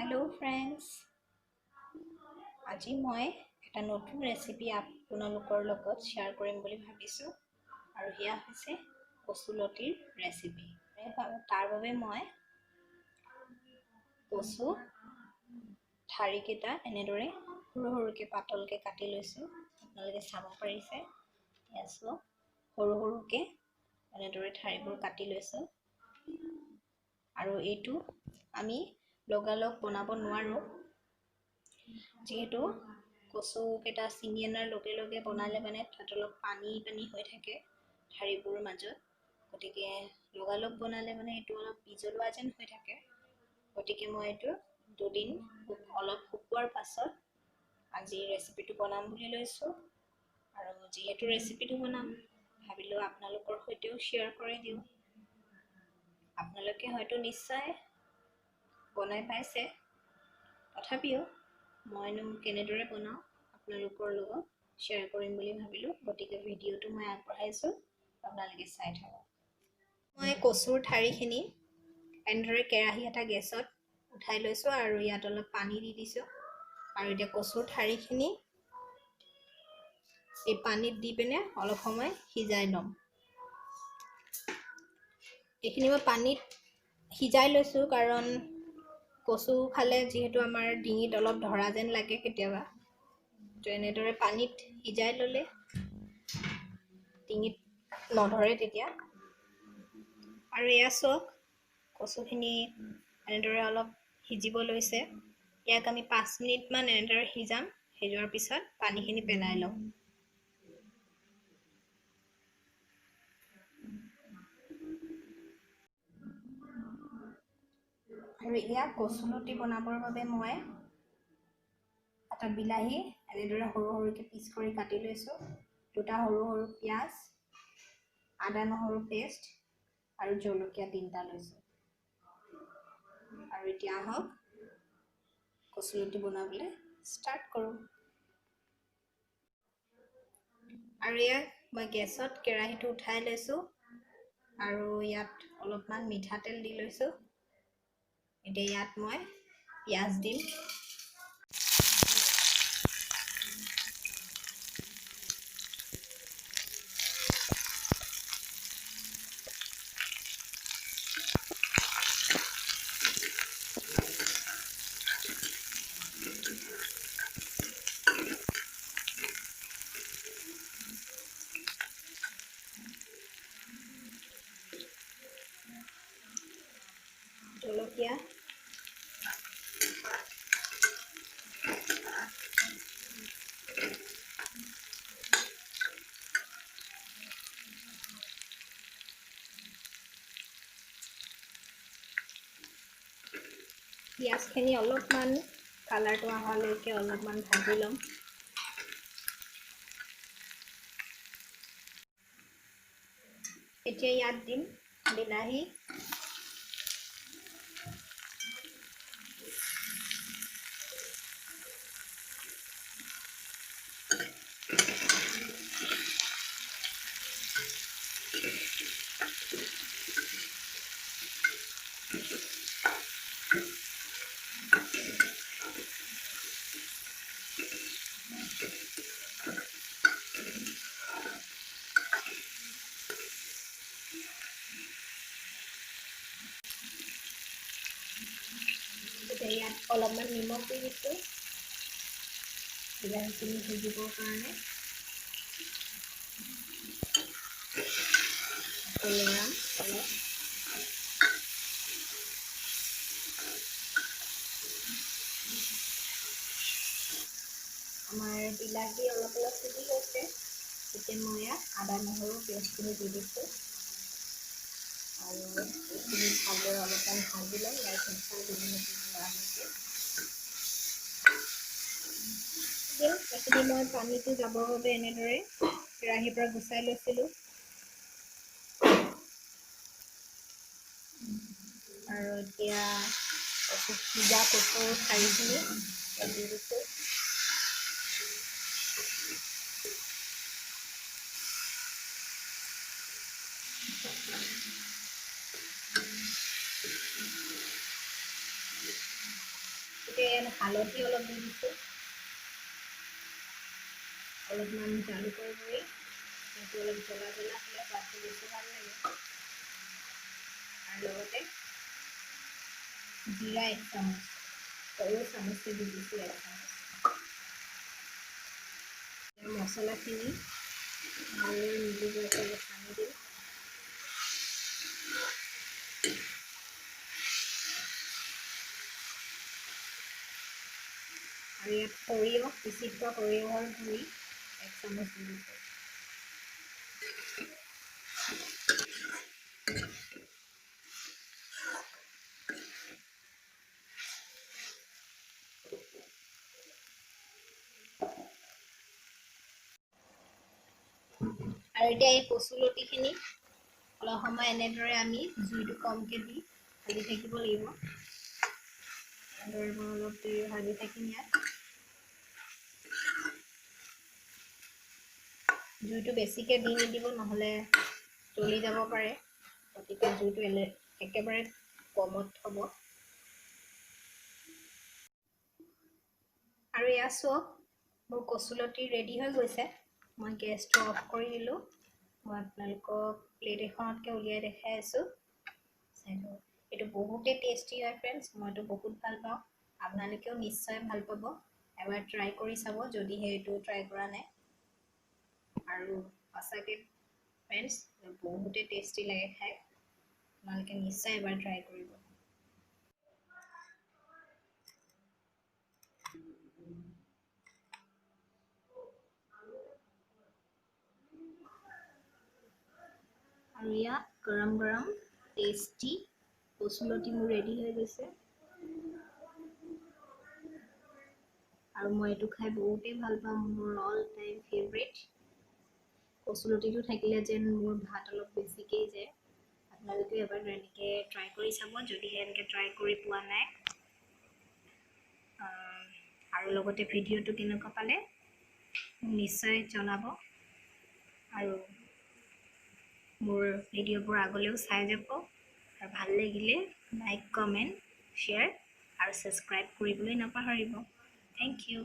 Hello friends, আজি মই এটা নতুন ৰেচিপি আপোনালোকৰ লগত শ্বেয়াৰ কৰিম বুলি ভাবিছোঁ আৰু সেয়া হৈছে কচুলতিৰ ৰেচিপি। তাৰ বাবে মই কচু ঠাৰিকেইটা এনেদৰে সৰু সৰুকৈ পাতলকৈ কাটি লৈছোঁ। আপোনালোকে চাব পাৰিছে, এয়া চাওক, সৰু সৰুকৈ এনেদৰে ঠাৰিবোৰ কাটি লৈছোঁ। আৰু এইটো আমি লগালগ বনাব নোৱাৰোঁ, যিহেতু কচুকেইটা ছিঙি অনাৰ লগে লগে বনালে মানে তাত অলপ পানী হৈ থাকে ঠাৰিবোৰৰ মাজত। গতিকে লগালগ বনালে মানে এইটো অলপ বিজলুৱা যেন হৈ থাকে। গতিকে মই এইটো দুদিন অলপ শুকোৱাৰ পাছত আজি ৰেচিপিটো বনাম বুলি লৈছোঁ। আৰু যিহেতু ৰেচিপিটো বনাম, ভাবিলোঁ আপোনালোকৰ সৈতেও শ্বেয়াৰ কৰি দিওঁ। আপোনালোকে হয়তো নিশ্চয় বনাই পাইছে, তথাপিও মইনো কেনেদৰে বনাওঁ আপোনালোকৰ লগত শ্বেয়াৰ কৰিম বুলি ভাবিলোঁ। গতিকে ভিডিঅ'টো মই আগবঢ়াইছোঁ, আপোনালোকে চাই থাকক। মই কচুৰ ঠাৰিখিনি এনেদৰে কেৰাহী এটা গেছত উঠাই লৈছোঁ আৰু ইয়াত অলপ পানী দি দিছোঁ। আৰু এতিয়া কচুৰ ঠাৰিখিনি এই পানীত দি পিনে অলপ সময় সিজাই ল'ম। এইখিনি মই পানীত সিজাই লৈছোঁ, কাৰণ কচু খালে যিহেতু আমাৰ ডিঙিত অলপ ধৰা যেন লাগে কেতিয়াবা, তো এনেদৰে পানীত সিজাই ল'লে ডিঙিত নধৰে তেতিয়া। আৰু এয়া চাওক, কচুখিনি এনেদৰে অলপ সিজিব লৈছে। ইয়াক আমি 5 মিনিটমান এনেদৰে সিজাম। সিজোৱাৰ পিছত পানীখিনি পেলাই লওঁ। আৰু ইয়াক কচুলতি বনাবৰ বাবে মই এটা বিলাহী এনেদৰে সৰু সৰুকৈ পিচ কৰি কাটি লৈছোঁ, দুটা সৰু সৰু পিঁয়াজ, আদা নহৰু পেষ্ট আৰু জলকীয়া 3টা লৈছোঁ। আৰু এতিয়া আহক কচুলতি বনাবলৈ ষ্টাৰ্ট কৰোঁ। আৰু ইয়াত মই গেছত কেৰাহীটো উঠাই লৈছোঁ আৰু ইয়াত অলপমান মিঠাতেল দি লৈছোঁ। এতিয়া ইয়াত মই পিঁয়াজ দিম। জলকীয়া, পিঁয়াজখিনি অলপমান কালাৰটো অহালৈকে অলপমান ভাজি ল'ম। এতিয়া ইয়াত দিম বিলাহী, এতিয়া ইয়াত অলপমান নিমখ দি দিছোঁ বিলাহীখিনি সিজিবৰ কাৰণে। লৰাম অলপ। আমাৰ বিলাহী অলপ অলপ সিজি গৈছে। এতিয়া মই ইয়াত আদা নহৰু পেষ্টখিনি দি দিছোঁ আৰু এইখিনি ভালদৰে অলপমান ভাজি ল'ম। ইয়াৰ কেঁচা গোন্ধটো যোৱালৈকে এইখিনি মই পানীটো যাবৰ বাবে এনেদৰে কেৰাহীৰ পৰা গুচাই লৈছিলোঁ। আৰু এতিয়া সিজা কচুৰ ঠাৰিখিনি দি দিছোঁ। এতিয়া ইয়াত হালধি অলপ দি দিছোঁ, অলপমান জালুকৰ গুড়ি, সেইটো অলপ জ্বলা জ্বলা হ'লে সোৱাদটো বেছি ভাল লাগে। আৰু লগতে জিৰা 1 চামুচ, সৰু চামুচে দি দিছোঁ 1 চামুচ। মছলাখিনি ভালদৰে মিলি যোৱাকৈ সানি দিম। আৰু ইয়াত সৰিয়হ, পিচি থোৱা সৰিয়হৰ গুড়ি 1 চামুচ দি দিছোঁ। আৰু এতিয়া এই কচুলতিখিনি অলপ সময় এনেদৰে আমি জুইটো কমকৈ দি ভাজি থাকিব লাগিব। এনেদৰে মই অলপ দেৰি ভাজি থাকিম ইয়াত। জুইটো বেছিকৈ দি নিদিব, নহ'লে জ্বলি যাব পাৰে। গতিকে জুইটো একেবাৰে কমত থ'ব। আৰু এয়া চাওক, মোৰ কচুলতি ৰেডি হৈ গৈছে। মই গেছটো অফ কৰি দিলোঁ। মই আপোনালোকক প্লেট এখনতকৈ উলিয়াই দেখাই আছোঁ। এইটো বহুতেই টেষ্টি হয় ফ্ৰেণ্ডছ, মইতো বহুত ভাল পাওঁ। আপোনালোকেও নিশ্চয় ভাল পাব। এবাৰ ট্ৰাই কৰি চাব যদিহে এইটো ট্ৰাই কৰা নাই। আৰু সঁচাকৈ ফ্ৰেণ্ডছ বহুতেই টেষ্টি লাগে খাই। আপোনালোকে নিশ্চয় এবাৰ ট্ৰাই কৰিব। আৰু এয়া গৰম গৰম টেষ্টি কচুলতি মোৰ ৰেডি হৈ গৈছে। আৰু মই এইটো খাই বহুতেই ভাল পাওঁ, মোৰ অল টাইম ফেভৰেট। কচুলতিটো থাকিলে যেন মোৰ ভাত অলপ বেছিকেই যায়। আপোনালোকে এবাৰ এনেকৈ ট্ৰাই কৰি চাব যদিহে এনেকৈ ট্ৰাই কৰি পোৱা নাই। আৰু লগতে ভিডিঅ'টো কেনেকুৱা পালে নিশ্চয় জনাব। আৰু মোৰ ভিডিঅ'বোৰ আগলৈও চাই যাব। আৰু ভাল লাগিলে লাইক, কমেণ্ট, শ্বেয়াৰ আৰু ছাবস্ক্ৰাইব কৰিবলৈ নাপাহৰিব। Thank U.